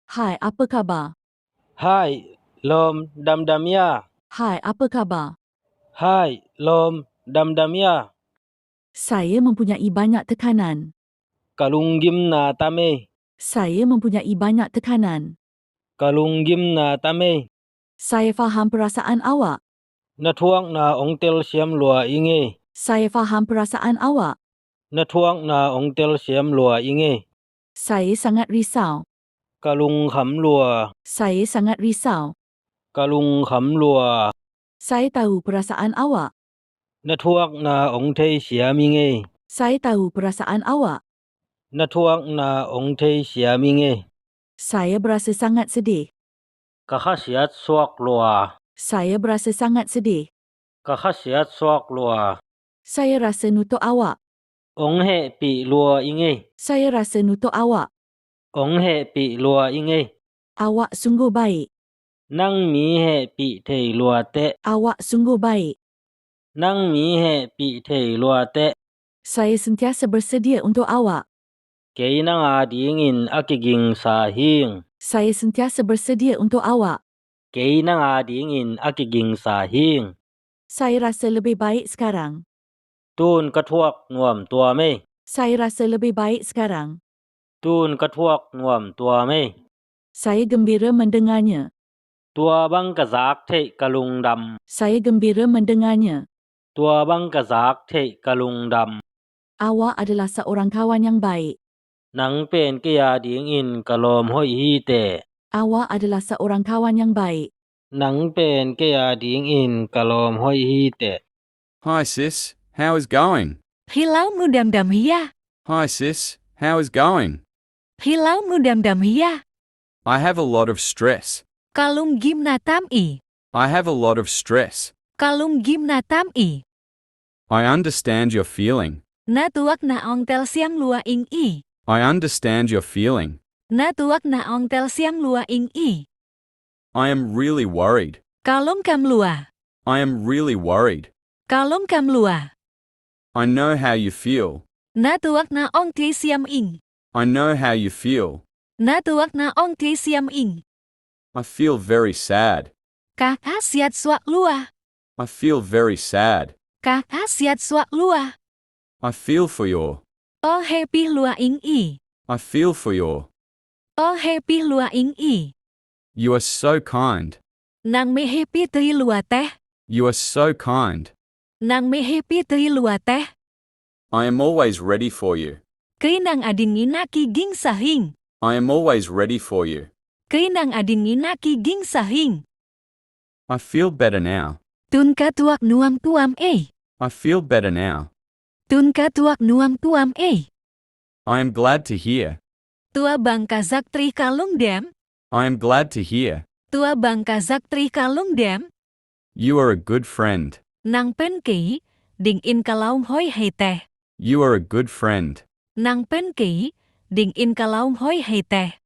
Hai, apa khabar? Hai, lom dam-dam ya. Hai, apa khabar? Hai, lom dam-dam ya. Saya mempunyai banyak tekanan. Kalunggim na tame. Saya mempunyai banyak tekanan. Kalunggim na tame. Saya faham perasaan awak. Natuang na ongtel siam lua inge. Saya faham perasaan awak. Natuang na ongtel siam lua inge. Saya sangat risau. Kalung kham lua. Saya sangat risau. Kalung kham lua. Saya tahu perasaan awak. Natuang na ongtei siam inge. Saya tahu perasaan awak. Natuang na ongtei siam inge. Saya berasa sangat sedih. Kakasiat suak lua. Saya berasa sangat sedih. Kakasiat suak lua. Saya rasa nutuk awak. Ong he pi lua inge. Saya rasa nutuk awak. Ong he pi lua inge. Awak sungguh baik. Nang mi he pi thei lua te. Awak sungguh baik. Nang mi he pi thei lua te. Saya sentiasa bersedia untuk awak. Kei nang ading in akiging sahing. Saya sentiasa bersedia untuk awak. Kei nang ading in akiging sahing. Saya rasa lebih baik sekarang. Tun katuak nuam tua me. Saya rasa lebih baik sekarang. Tun katuak nuam tua me. Saya gembira mendengarnya. Tua bang kazak thei kalung dam. Saya gembira mendengarnya. Tua bang kazak thei kalung dam. Awak adalah seorang kawan yang baik. Nang pen ke ading in kalom hoi hi te. Awak adalah seorang kawan yang baik. Nang pen ke ading in kalom hoi hi te. Hi sis, how is going? Hilau mudam-dam hiya. Hi sis, how is going? Hilau mudam-dam hiya. I have a lot of stress. Kalung gimna tam-i. I have a lot of stress. Kalung gimna tam-i. I understand your feeling. Na tuak na ongtel siam lua ing-i. I understand your feeling. Na tuak na ongtel siam lua ing-i. I am really worried. Kalung kam lua. I am really worried. Kalung kam lua. I know how you feel. Na tuak na ong ti siam ing. I know how you feel. Na tuak na ong ti siam ing. I feel very sad. Kak asiat swak lua. I feel very sad. Kak asiat swak lua. I feel for your. Oh happy lua ing-i. I feel for your. Oh happy lua ing-i. You are so kind. Nang me happy ti lua teh. You are so kind. Nang me happy ti lua teh. I am always ready for you. Kay nang ading inaki ging sahing. I am always ready for you. Kay nang ading inaki ging sahing. I feel better now. Tun ka tuak nuam tuam eh. I feel better now. Tun ka tuak nuam tuam eh. I am glad to hear. Tua bang kazak tri kalung dem. I am glad to hear. Tua bang kazak tri kalung dem. You are a good friend. Nang pen kỹ, ding in kalaung hoi hei teh. You are a good friend. Nang pen kỹ, ding in kalaung hoi hei teh.